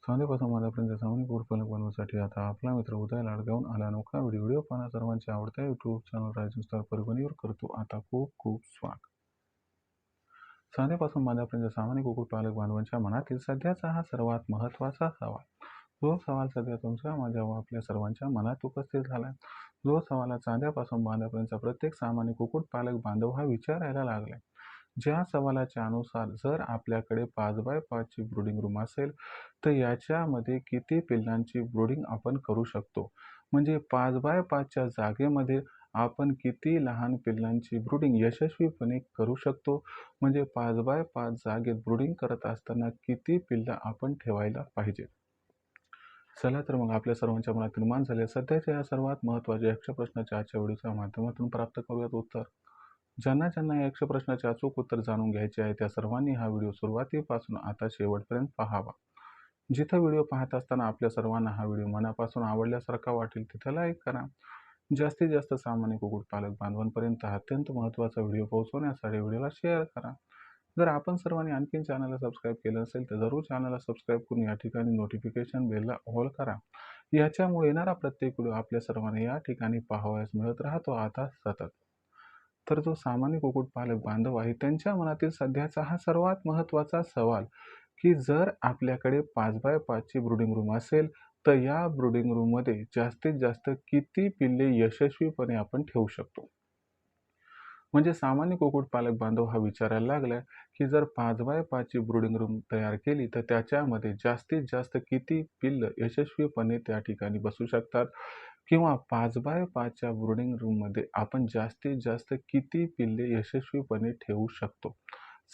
चांदीपासून माद्यापर्यंत सामान्य पालक बनवण्यासाठी आता आपला मित्र उदय लाडगावून आला अनोखा व्हिडिओ पाहणं सर्वांच्या आवडत्या यूट्यूब चॅनल रायझिंग स्टार परभणीवर करतो आता खूप खूप स्वागत. चांदीपासून माद्यापर्यंत सामान्य कुक्कुटपालक बांधवांच्या मनातील सध्याचा हा सर्वात महत्त्वाचा सवाल. जो सवाल सध्या तुमच्या माझ्या व आपल्या सर्वांच्या मनात उपस्थित झाला. जो सवाल चांद्यापासून बांध्यापर्यंतचा प्रत्येक सामान्य कुक्कुटपालक बांधव हा विचारायला लागलाय. ज्या सवालाच्या अनुसार जर आपल्याकडे 5x5 ची ब्रूडिंग रूम असेल तर याच्यामध्ये किती पिल्लांची ब्रूडिंग आपण करू शकतो. म्हणजे 5x5 च्या जागेमध्ये आपण किती लहान पिल्लांची ब्रूडिंग यशस्वीपणे करू शकतो. म्हणजे 5x5 जागेत ब्रूडिंग करत असताना किती पिल्लं आपण ठेवायला पाहिजे. चला तर मग आपल्या सर्वांच्या मनात निर्माण झाले सध्याच्या या सर्वात महत्त्वाच्या यक्ष प्रश्नाच्या आजच्या व्हिडिओच्या माध्यमातून प्राप्त करूयात उत्तर. ज्यांना या यक्ष प्रश्नाचे अचूक उत्तर जाणून घ्यायचे आहे त्या सर्वांनी हा व्हिडिओ सुरुवातीपासून आता शेवटपर्यंत पाहावा. जिथं व्हिडिओ पाहत असताना आपल्या सर्वांना हा व्हिडिओ मनापासून आवडल्यासारखा वाटेल तिथं लाईक करा. जास्तीत जास्त सामान्य कुक्कुटपालक बांधवांपर्यंत अत्यंत महत्त्वाचा व्हिडिओ पोहोचवण्यासाठी व्हिडिओला शेअर करा. जर आपण सर्वांनी आणखीन चॅनलला सबस्क्राईब केलं असेल तर जरूर चॅनलला सबस्क्राईब करून या ठिकाणी नोटिफिकेशन बेलला ऑल करा. याच्यामुळे येणारा प्रत्येक व्हिडिओ आपल्या सर्वांना या ठिकाणी पाहावयास मिळत राहतो आता सतत. तर जो सामान्य कुक्कुटपालक बांधव आहे त्यांच्या मनातील सध्याचा हा सर्वात महत्त्वाचा सवाल की जर आपल्याकडे 5x5 ची ब्रूडिंग रूम असेल तर या ब्रूडिंग रूममध्ये जास्तीत जास्त किती पिल्ले यशस्वीपणे आपण ठेवू शकतो. म्हणजे सामान्य कुक्कुटपालक बांधव हा विचारायला लागलाय की जर 5x5 ची ब्रूडिंग रूम तयार केली तर त्याच्यामध्ये जास्तीत जास्त किती पिल्ल यशस्वीपणे त्या ठिकाणी बसू शकतात किंवा 5x5 च्या ब्रूडिंग रूममध्ये आपण जास्तीत जास्त किती पिल्ले यशस्वीपणे ठेवू शकतो.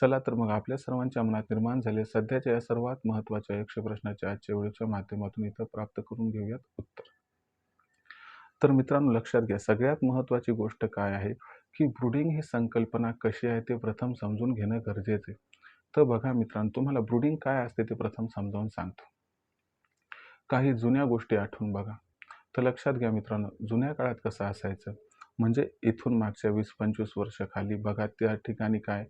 चला तर मग आपल्या सर्वांच्या मनात निर्माण झाले सध्याच्या या सर्वात महत्त्वाच्या यक्ष प्रश्नाच्या आजच्या व्हिडिओच्या माध्यमातून इथं प्राप्त करून घेऊयात उत्तर. तर मित्रांनो लक्षात घ्या सगळ्यात महत्त्वाची गोष्ट काय आहे की ब्रूडिंग ही संकल्पना कशी आहे ते प्रथम समजून घेणं गरजेचं आहे. तर बघा मित्रांनो तुम्हाला ब्रूडिंग काय असते ते प्रथम समजावून सांगतो. काही जुन्या गोष्टी आठवून बघा. तर लक्षात घ्या मित्रांनो जुन्या काळात कसं असायचं म्हणजे इथून मागच्या 20-25 वर्ष खाली बघा त्या ठिकाणी काय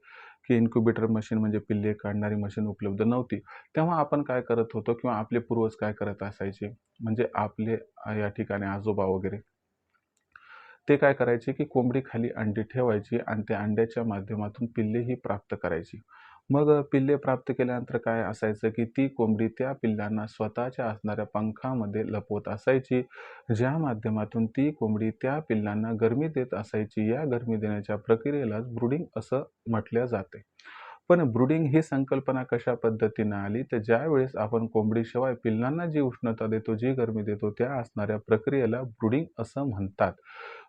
की इन्क्युबेटर मशीन म्हणजे पिल्ले काढणारी मशीन उपलब्ध नव्हती. तेव्हा आपण काय करत होतो किंवा आपले पूर्वज काय करत असायचे म्हणजे आपले या ठिकाणी आजोबा वगैरे ते काय करायचे की कोंबडी खाली अंडी ठेवायची आणि त्या अंड्याच्या माध्यमातून पिल्लेही प्राप्त करायची. मग पिल्ले प्राप्त केल्यानंतर काय असायचं की ती कोंबडी त्या पिल्लांना स्वतःच्या असणाऱ्या पंखामध्ये लपवत असायची ज्या माध्यमातून ती कोंबडी त्या पिल्लांना गरमी देत असायची. या गरमी देण्याच्या प्रक्रियेलाच ब्रूडिंग असं म्हटलं जाते. पण ब्रूडिंग ही संकल्पना कशा पद्धतीने आली तर ज्या वेळेस आपण कोंबडीशिवाय पिल्लांना जी उष्णता देतो जी गरमी देतो त्या असणाऱ्या प्रक्रियेला ब्रूडिंग असं म्हणतात.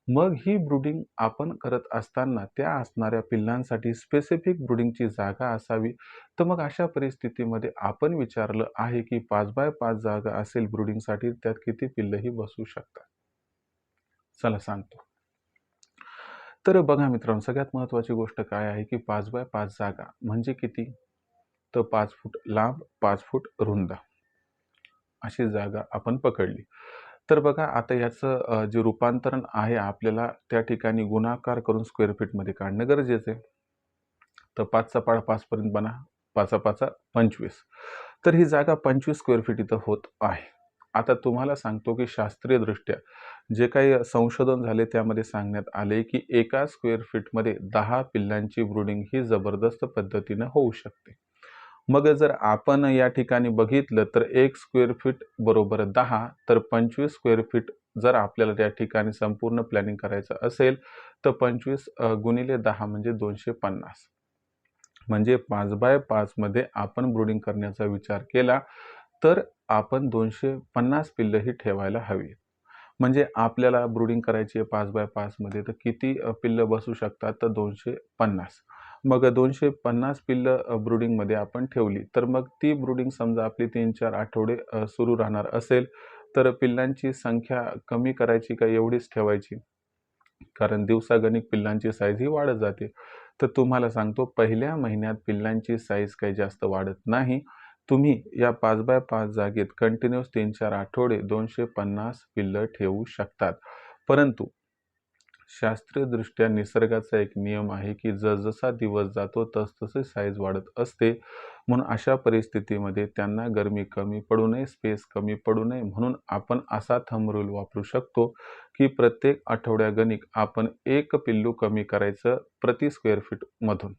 मग ही ब्रूडिंग आपण करत असताना त्या असणाऱ्या पिल्लांसाठी स्पेसिफिक ब्रूडिंगची जागा असावी. तर मग अशा परिस्थितीमध्ये आपण विचारलं आहे की 5x5 जागा असेल ब्रूडिंगसाठी त्यात किती पिल्लंही बसू शकतात. चला सांगतो. तर बघा मित्रांनो सगळ्यात महत्त्वाची गोष्ट काय आहे की 5x5 जागा म्हणजे किती तर 5 फूट लांब 5 फूट रुंद अशी जागा आपण पकडली. तर बघा आता याचं जे रूपांतरण आहे आपल्याला त्या ठिकाणी गुणाकार करून स्क्वेअर फीटमध्ये काढणं गरजेचं आहे. तर 5चा पाढा 5 पर्यंत बना 5 25. तर ही जागा 25 स्क्वेअर फीट इथं होत आहे. आता तुम्हाला सांगतो की शास्त्रीयदृष्ट्या जे काही संशोधन झाले त्यामध्ये सांगण्यात आले की एका स्क्वेअर फीटमध्ये 10 पिल्लांची ब्रूडिंग ही जबरदस्त पद्धतीने होऊ शकते. मग जर आपण या ठिकाणी बघितलं तर 1 स्क्वेअर फीट बरोबर 10 तर 25 स्क्वेअर फीट जर आपल्याला त्या ठिकाणी संपूर्ण प्लॅनिंग करायचं असेल तर 25 गुणिले 10 म्हणजे 250. म्हणजे 5x5 मध्ये आपण ब्रूडिंग करण्याचा विचार केला तर आपण 250 पिल्लंही ठेवायला हवी. म्हणजे आपल्याला ब्रूडिंग करायची आहे 5x5 मध्ये तर किती पिल्लं बसू शकतात तर 250. मग 250 पिल्लं ब्रूडिंगमध्ये आपण ठेवली तर मग ती ब्रूडिंग समजा आपली 3-4 आठवडे सुरू राहणार असेल तर पिल्लांची संख्या कमी करायची का एवढीच ठेवायची कारण दिवसागणिक पिल्लांची साईज ही वाढत जाते. तर तुम्हाला सांगतो पहिल्या महिन्यात पिल्लांची साईज काही जास्त वाढत नाही. तुम्ही या 5x5 जागेत कंटिन्यूअस 3-4 आठवडे 250 पिल्लं ठेवू शकतात. परंतु शास्त्रीयदृष्ट्या निसर्गाचा एक नियम आहे की जसजसा दिवस जातो तसतसे साईज वाढत असते. म्हणून अशा परिस्थितीमध्ये त्यांना गरमी कमी पडू नये, स्पेस कमी पडू नये म्हणून आपण असा थंब रूल वापरू शकतो की प्रत्येक आठवड्यागणिक आपण 1 पिल्लू कमी करायचं प्रति स्क्वेअर फीटमधून.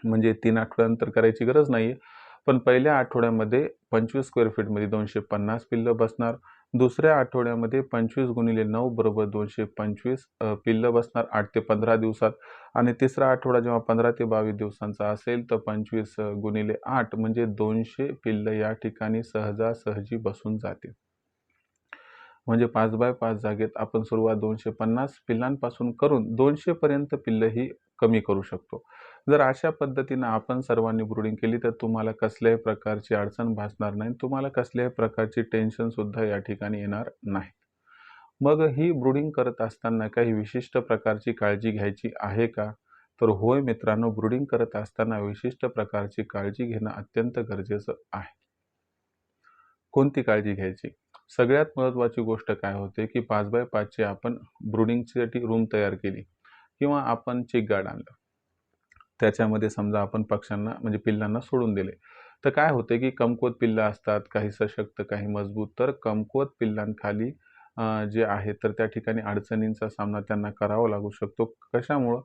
म्हणजे 3 आठवड्यांतर करायची गरज नाहीये. पण पहिल्या आठवड्यामध्ये 25 स्क्वेअर फीटमध्ये 250 पिल्लं बसणार. दुसऱ्या आठवड्यामध्ये 25 गुणिले 9 बरोबर 225 पिल्लं बसणार 8 ते 15 दिवसात. आणि तिसरा आठवडा जेव्हा 15 ते 22 दिवसांचा असेल तर 25 गुणिले 8 म्हणजे 200 पिल्लं या ठिकाणी सहजासहजी बसून जातील. म्हणजे 5x5 जागेत आपण सुरुवात 250 पिल्लांपासून करून 200 पर्यंत पिल्लं ही कमी करू शकतो. जर अशा पद्धतीनं आपण सर्वांनी ब्रूडिंग केली तर तुम्हाला कसल्याही प्रकारची अडचण भासणार नाही. तुम्हाला कसल्याही प्रकारची टेन्शन सुद्धा या ठिकाणी येणार नाही. मग ही ब्रूडिंग करत असताना काही विशिष्ट प्रकारची काळजी घ्यायची आहे का? तर होय मित्रांनो, ब्रूडिंग करत असताना विशिष्ट प्रकारची काळजी घेणं अत्यंत गरजेचं आहे. कोणती काळजी घ्यायची? सगळ्यात महत्त्वाची गोष्ट काय होते की 5x5 ची आपण ब्रूडिंगसाठी रूम तयार केली किंवा आपण चिक गार्ड आणलं. त्याच्यामध्ये समजा आपण पक्ष्यांना म्हणजे पिल्लांना सोडून दिले. तर काय होते की कमकुवत पिल्लं असतात, काही सशक्त, काही मजबूत. तर कमकुवत पिल्लांखाली जे आहे तर त्या ठिकाणी अडचणींचा सामना त्यांना करावा लागू शकतो. कशामुळं?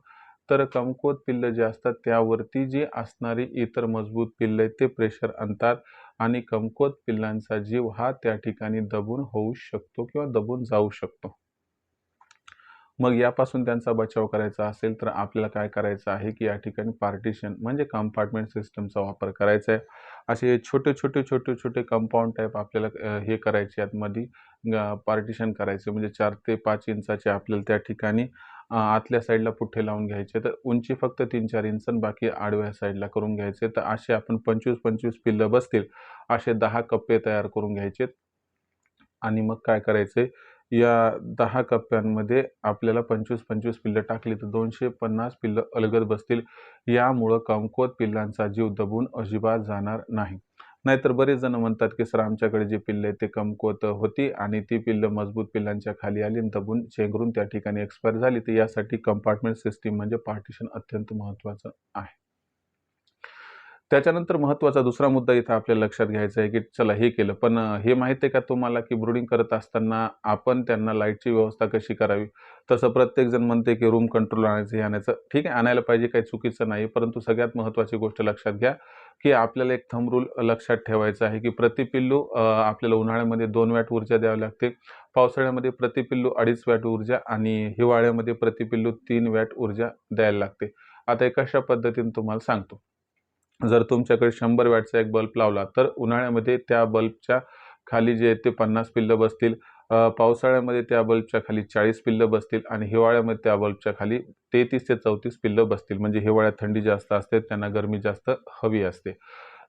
तर कमकुवत पिल्लं जे असतात त्यावरती जी असणारी इतर मजबूत पिल्लं आहेत ते प्रेशर आणतात आणि कमकुवत पिल्लांचा जीव हा त्या ठिकाणी दबून होऊ शकतो किंवा दबून जाऊ शकतो. मग यापासून त्यांचा बचाव करायचा असेल तर आपल्याला काय करायचं आहे की या ठिकाणी पार्टिशन म्हणजे कंपार्टमेंट सिस्टमचा वापर करायचा आहे. असे छोटे कंपाऊंड टाईप आपल्याला हे करायचे आतमध्ये पार्टिशन करायचे म्हणजे 4 ते 5 इंचाचे आपल्याला त्या ठिकाणी आतल्या साईडला पुठ्ठे लावून घ्यायचे. तर उंची फक्त 3-4 इंच आणि बाकी आडव्या साईडला करून घ्यायचे. तर असे आपण 25-25 पिल्लं बसतील असे 10 कप्पे तयार करून घ्यायचे. आणि मग काय करायचे, या 10 कप्प्यांमध्ये आपल्याला 25-25 पिल्लं टाकली तर 250 पिल्लं अलगद बसतील. यामुळं कमकुवत पिल्लांचा जीव दबून अजिबात जाणार नाही. नाहीतर बरेच जण म्हणतात की सर आमच्याकडे जी पिल्लं आहेत ते कमकुवत होती आणि ती पिल्लं मजबूत पिल्लांच्या खाली आली आणि दबून चेंगरून त्या ठिकाणी एक्सपायर झाली. तर यासाठी कंपार्टमेंट सिस्टीम म्हणजे पार्टिशन अत्यंत महत्त्वाचं आहे. त्याच्यानंतर महत्त्वाचा दुसरा मुद्दा इथं आपल्याला लक्षात घ्यायचा आहे की चला हे केलं, पण हे माहिती आहे का तुम्हाला की ब्रूडिंग करत असताना आपण त्यांना लाईटची व्यवस्था कशी करावी? तसं प्रत्येकजण म्हणते की रूम कंट्रोल आणायचं, हे आणायचं. ठीक आहे, आणायला पाहिजे, काही चुकीचं नाही. परंतु सगळ्यात महत्त्वाची गोष्ट लक्षात घ्या की आपल्याला एक थंब रूल लक्षात ठेवायचा आहे की प्रति पिल्लू आपल्याला उन्हाळ्यामध्ये 2 वॅट ऊर्जा द्यावी लागते, पावसाळ्यामध्ये प्रति पिल्लू 2.5 वॅट ऊर्जा आणि हिवाळ्यामध्ये प्रति पिल्लू 3 वॅट ऊर्जा द्यायला लागते. आता हे कशा पद्धतीने तुम्हाला सांगतो. जर तुमच्याकडे 100 वॅटचा एक बल्ब लावला तर उन्हाळ्यामध्ये त्या बल्बच्या खाली जे ते 50 पिल्लं बसतील, पावसाळ्यामध्ये त्या बल्बच्या खाली 40 पिल्लं बसतील आणि हिवाळ्यामध्ये त्या बल्बच्या खाली 33 ते 34 पिल्लं बसतील. म्हणजे हिवाळ्यात थंडी जास्त असते, त्यांना गरमी जास्त हवी असते.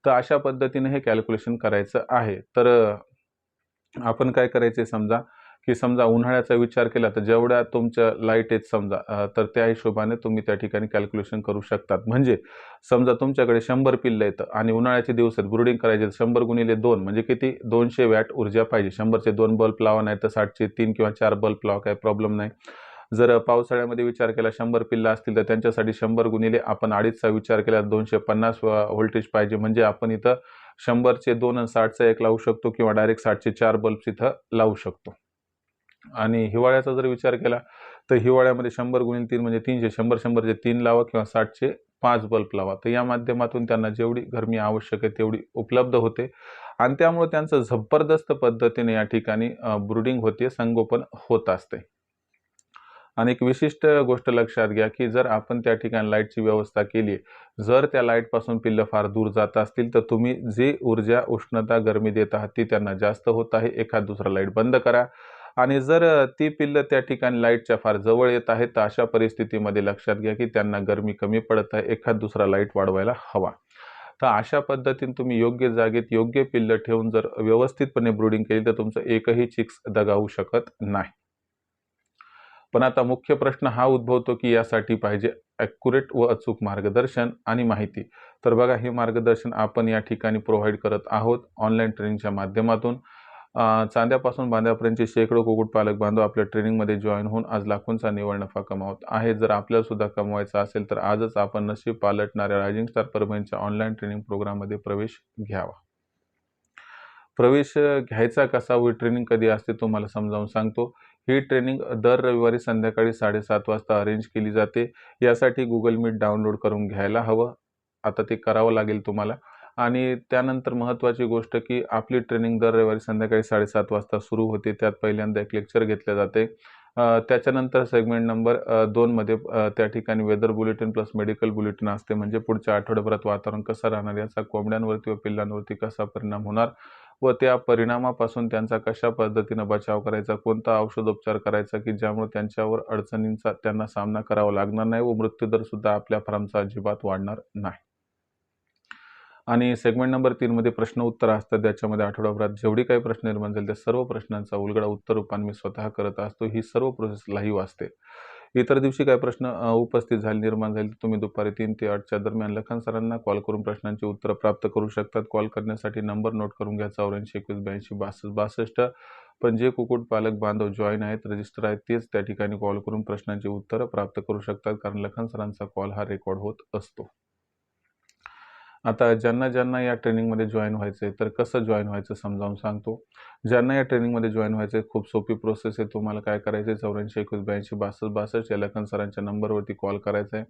तर अशा पद्धतीने हे कॅल्क्युलेशन करायचं आहे. तर आपण काय करायचे समजा उन्हाळ्याचा विचार केला तर जेवढ्या तुमच्या लाईट आहेत समजा तर त्या हिशोबाने तुम्ही त्या ठिकाणी कॅल्क्युलेशन करू शकतात. म्हणजे समजा तुमच्याकडे 100 पिल्लं आहेत आणि उन्हाळ्याचे दिवस आहेत, ब्रूडिंग करायचे 100 गुणिले 2 म्हणजे किती 200 वॅट ऊर्जा पाहिजे. 100चे 2 बल्ब लावा, नाही तर 60चे 3 किंवा 4 बल्ब लावा, काही प्रॉब्लेम नाही. जर पावसाळ्यामध्ये विचार केला 100 पिल्लं असतील तर त्यांच्यासाठी 100 गुणिले आपण 2.5चा विचार केला 250 व्होल्टेज पाहिजे. म्हणजे आपण इथं 100चे 2 आणि 60चा 1 लावू शकतो किंवा डायरेक्ट 60चे 4 बल्ब्स इथं लावू शकतो. आणि हिवाळ्याचा जर विचार केला तर हिवाळ्यामध्ये 100 गुणिले 3 म्हणजे 300, 100चे 3 लावा किंवा 60चे 5 बल्ब लावा. तर या माध्यमातून त्यांना जेवढी गरमी आवश्यक आहे तेवढी उपलब्ध होते आणि त्यामुळे त्यांचं जबरदस्त पद्धतीने या ठिकाणी ब्रूडिंग होते, संगोपन होत असते. आणि एक विशिष्ट गोष्ट लक्षात घ्या की जर आपण त्या ठिकाणी लाईटची व्यवस्था केली, जर त्या लाईटपासून पिल्लं फार दूर जात असतील तर तुम्ही जी ऊर्जा, उष्णता, गरमी देत आहात ती त्यांना जास्त होत आहे, एखाद दुसरा लाईट बंद करा. आणि जर ती पिल्लं त्या ठिकाणी लाईटच्या फार जवळ येत आहेत तर अशा परिस्थितीमध्ये लक्षात घ्या की त्यांना गरमी कमी पडत आहे, एखाद दुसरा लाईट वाढवायला हवा. तर अशा पद्धतीने तुम्ही योग्य जागेत योग्य पिल्लं ठेवून जर व्यवस्थितपणे ब्रूडिंग केली तर तुमचं एकही चिक्स दगावू शकत नाही. पण आता मुख्य प्रश्न हा उद्भवतो की यासाठी पाहिजे ॲक्युरेट व अचूक मार्गदर्शन आणि माहिती. तर बघा, हे मार्गदर्शन आपण या ठिकाणी प्रोव्हाइड करत आहोत ऑनलाईन ट्रेनिंगच्या माध्यमातून. चांद्यापासून बांद्यापर्यंतचे शेकडो कुक्कुटपालक बांधव आपल्या ट्रेनिंगमध्ये जॉईन होऊन आज लाखोंचा निव्वळ नफा कमावत आहेत. जर आपल्याला सुद्धा कमवायचा असेल तर आजच आपण नशीब पालटणाऱ्या रायझिंग स्टार परभणीच्या ऑनलाईन ट्रेनिंग प्रोग्राममध्ये प्रवेश घ्यावा. प्रवेश घ्यायचा कसा व ट्रेनिंग कधी असते तुम्हाला समजावून सांगतो. ही ट्रेनिंग दर रविवारी संध्याकाळी 7:30 वाजता अरेंज केली जाते. यासाठी Google Meet डाउनलोड करून घ्यायला हवं. आता ते करावं लागेल तुम्हाला. आणि त्यानंतर महत्त्वाची गोष्ट की आपली ट्रेनिंग दर रविवारी संध्याकाळी 7:30 वाजता सुरू होते. त्यात पहिल्यांदा एक लेक्चर घेतले जाते. त्याच्यानंतर सेगमेंट नंबर 2 मध्ये त्या ठिकाणी weather bulletin plus medical bulletin असते. म्हणजे पुढच्या आठवड्याभरात वातावरण कसं राहणार, याचा कोंबड्यांवरती व पिल्लांवरती कसा परिणाम होणार व त्या परिणामापासून त्यांचा कशा पद्धतीनं बचाव करायचा, कोणता औषधोपचार करायचा की ज्यामुळे त्यांच्यावर अडचणींचा त्यांना सामना करावा लागणार नाही व मृत्यूदर सुद्धा आपल्या फार्मचा अजिबात वाढणार नाही. आणि सेगमेंट नंबर 3 मध्ये प्रश्न उत्तर असतात. ज्याच्यामध्ये आठवड्याभरात जेवढी काही प्रश्न निर्माण झाले त्या सर्व प्रश्नांचा उलगडा उत्तर रूपाने मी स्वतः करत असतो. ही सर्व प्रोसेस लाईव्ह असते. इतर दिवशी काही प्रश्न उपस्थित झाले निर्माण झाले तुम्ही दुपारी 3 ते 8च्या दरम्यान लखन सरांना कॉल करून प्रश्नांची उत्तरं प्राप्त करू शकतात. कॉल करण्यासाठी नंबर नोट करून घ्या 84 21 82 62. पण जे कुक्कुटपालक बांधव जॉईन आहेत, रजिस्टर आहेत, तेच त्या ठिकाणी कॉल करून प्रश्नांची उत्तरं प्राप्त करू शकतात, कारण लखन सरांचा कॉल हा रेकॉर्ड होत असतो. आता ज्यांना या ट्रेनिंगमध्ये जॉईन व्हायचं आहे, तर कसं जॉईन व्हायचं समजावून सांगतो. ज्यांना या ट्रेनिंगमध्ये जॉईन व्हायचं आहे, खूप सोपी प्रोसेस आहे. तुम्हाला काय करायचं आहे, 84 21 82 62 या लखन सरांच्या नंबरवरती कॉल करायचा आहे.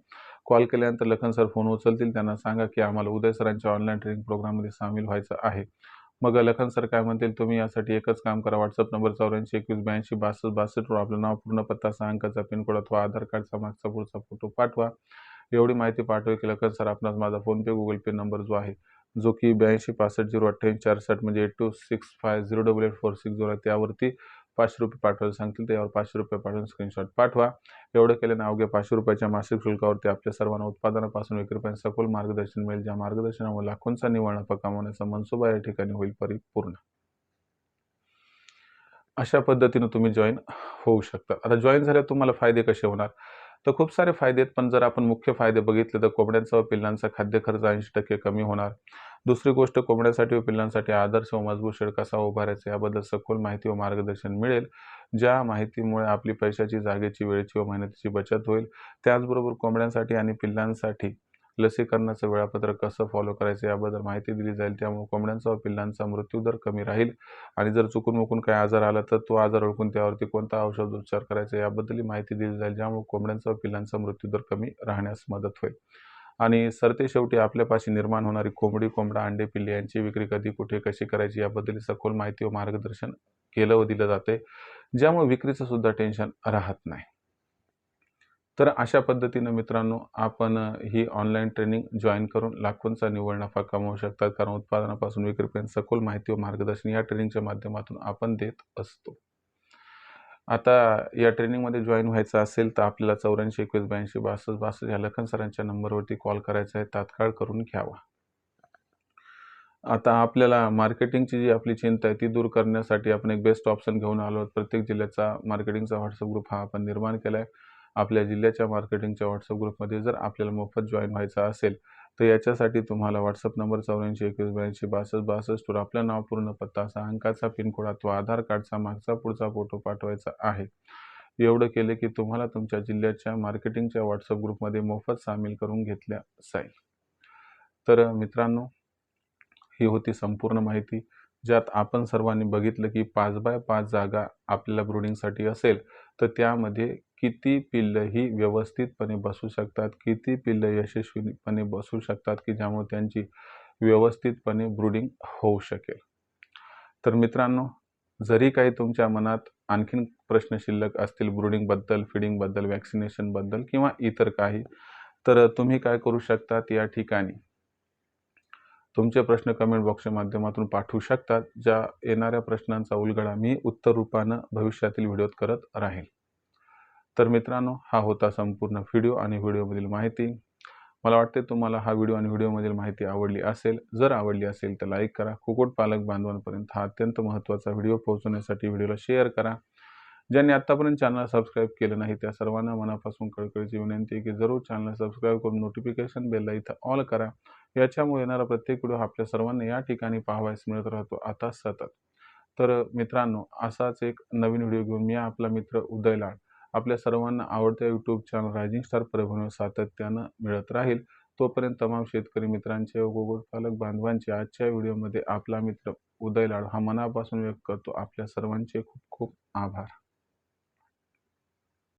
कॉल केल्यानंतर लखन सर फोन उचलतील. त्यांना सांगा की आम्हाला उदय सरांच्या ऑनलाईन ट्रेनिंग प्रोग्राममध्ये सामील व्हायचं आहे. मग लखन सर काय म्हणतील, तुम्ही यासाठी एकच काम करा. व्हॉट्सअप नंबर 84 21 82 62 62 वर आपलं नाव, पूर्ण पत्ता, 6 अंकाचा पिनकोड अथवा आधार कार्डचा मागचा पुढचा फोटो पाठवा. एवढी माहिती पाठवली की लखन सर आपणास माझा फोनपे गुगल पे नंबर जो आहे, जो की 82 65 028 64 म्हणजे 8265088460 आहे, त्यावरती ₹500 पाठवायला सांगतील. त्यावर ₹500 पाठवून स्क्रीनशॉट पाठवा. एवढं केल्याने अवघ्या ₹500 मासिक शुल्कावरती आपल्या सर्वांना उत्पादनापासून विक्रीपर्यंत सखोल मार्गदर्शन मिळेल. ज्या मार्गदर्शनामुळे लाखोंचा निव्वळ नफा कमावण्याचा मनसुबा या ठिकाणी होईल परिपूर्ण. अशा पद्धतीनं तुम्ही जॉईन होऊ शकता. आता जॉईन झाल्यावर तुम्हाला फायदे कसे होणार? तर खूप सारे फायदे आहेत, पण जर आपण मुख्य फायदे बघितले तर कोंबड्यांचा व पिल्लांचा खाद्य खर्च 80% कमी होणार. दुसरी गोष्ट, कोंबड्यांसाठी व पिल्लांसाठी आदर्श व मजबूत शेड कसा उभारायचा याबद्दल सखोल माहिती व मार्गदर्शन मिळेल. ज्या माहितीमुळे आपली पैशाची, जागेची, वेळेची व मेहनतीची बचत होईल. त्याचबरोबर कोंबड्यांसाठी आणि पिल्लांसाठी लसीकरणाचं वेळापत्रक कसं फॉलो करायचं याबद्दल माहिती दिली जाईल. त्यामुळे कोंबड्यांचा व पिल्लांचा मृत्यूदर कमी राहील. आणि जर चुकून काही आजार आला तर तो आजार ओळखून त्यावरती कोणता औषधोपचार करायचा याबद्दलही माहिती दिली जाईल. ज्यामुळे कोंबड्यांचा व पिल्लांचा मृत्यूदर कमी राहण्यास मदत होईल. आणि सरतेशेवटी आपल्यापाशी निर्माण होणारी कोंबडी, कोंबडा, अंडे, पिल्ले यांची विक्री कधी, कुठे, कशी करायची याबद्दल सखोल माहिती व मार्गदर्शन केलं व दिलं जाते. ज्यामुळे विक्रीचं सुद्धा टेन्शन राहत नाही. तर अशा पद्धतीनं मित्रांनो, आपण ही ऑनलाईन ट्रेनिंग जॉईन करून लाखोंचा निव्वळ नफा कमवू शकतात. कारण उत्पादनापासून विक्रीपर्यंत सखोल माहिती व मार्गदर्शन या ट्रेनिंगच्या माध्यमातून आपण देत असतो. आता या ट्रेनिंगमध्ये जॉईन व्हायचं असेल तर आपल्याला 84 21 82 62 62 या लखन सरांच्या नंबरवरती कॉल करायचा आहे. तात्काळ करून घ्यावा. आता आपल्याला मार्केटिंगची जी आपली चिंता आहे ती दूर करण्यासाठी आपण एक बेस्ट ऑप्शन घेऊन आलो आहोत. प्रत्येक जिल्ह्याचा मार्केटिंगचा व्हॉट्सअप ग्रुप हा आपण निर्माण केला आहे. आपल्या जिल्ह्याच्या मार्केटिंगच्या व्हॉट्सअप ग्रुपमध्ये जर आपल्याला मोफत जॉईन व्हायचं असेल तर याच्यासाठी तुम्हाला व्हॉट्सअप नंबर 84 21 82 62 62 वर आपलं नाव, पूर्ण पत्ता, 6 अंकाचा पिनकोड अथवा आधार कार्डचा मागचा पुढचा फोटो पाठवायचा आहे. एवढं केलं की तुम्हाला तुमच्या जिल्ह्याच्या मार्केटिंगच्या व्हॉट्सअप ग्रुपमध्ये मोफत सामील करून घेतल्या जाईल. तर मित्रांनो, ही होती संपूर्ण माहिती, ज्यात आपण सर्वांनी बघितलं की 5x5 जागा आपल्याला ब्रूडिंगसाठी असेल तर त्यामध्ये किती पिल्लं ही व्यवस्थितपणे बसू शकतात, किती पिल्लं यशस्वीपणे बसू शकतात की ज्यामुळे त्यांची व्यवस्थितपणे ब्रूडिंग होऊ शकेल. तर मित्रांनो, जरी काही तुमच्या मनात आणखीन प्रश्न शिल्लक असतील ब्रूडिंगबद्दल, फिडिंगबद्दल, वॅक्सिनेशनबद्दल किंवा इतर काही, तर तुम्ही काय करू शकतात, या ठिकाणी तुमचे प्रश्न कमेंट बॉक्सच्या माध्यमातून पाठवू शकतात. ज्या येणाऱ्या प्रश्नांचा उलगडा मी उत्तर रूपानं भविष्यातील व्हिडिओत करत राहील. तर मित्रांनो, हा होता संपूर्ण व्हिडिओ आणि व्हिडिओमधील माहिती. मला वाटते तुम्हाला हा व्हिडिओ आणि व्हिडिओमधील माहिती आवडली असेल. जर आवडली असेल तर लाईक करा. कुक्कुटपालक बांधवांपर्यंत हा अत्यंत महत्त्वाचा व्हिडिओ पोहोचवण्यासाठी व्हिडिओला शेअर करा. ज्यांनी आतापर्यंत चॅनल सबस्क्राईब केलं नाही त्या सर्वांना मनापासून कळकळीची विनंती आहे की जरूर चॅनल सबस्क्राईब करून नोटिफिकेशन बेलला इथं ऑल करा. याच्यामुळे येणारा प्रत्येक व्हिडिओ आपल्या सर्वांना या ठिकाणी पाहावयास मिळत राहतो आता सतत. तर मित्रांनो, असाच एक नवीन व्हिडिओ घेऊन मी आपला मित्र उदय लाड आपल्या सर्वांना आवडत्या यूट्यूब चॅनल रायझिंग स्टार परभणीवर सातत्यानं मिळत राहील. तोपर्यंत तमाम शेतकरी मित्रांचे व कुक्कुटपालक बांधवांचे आजच्या व्हिडिओमध्ये आपला मित्र उदय लाड हा मनापासून व्यक्त करतो. आपल्या सर्वांचे खूप खूप आभार.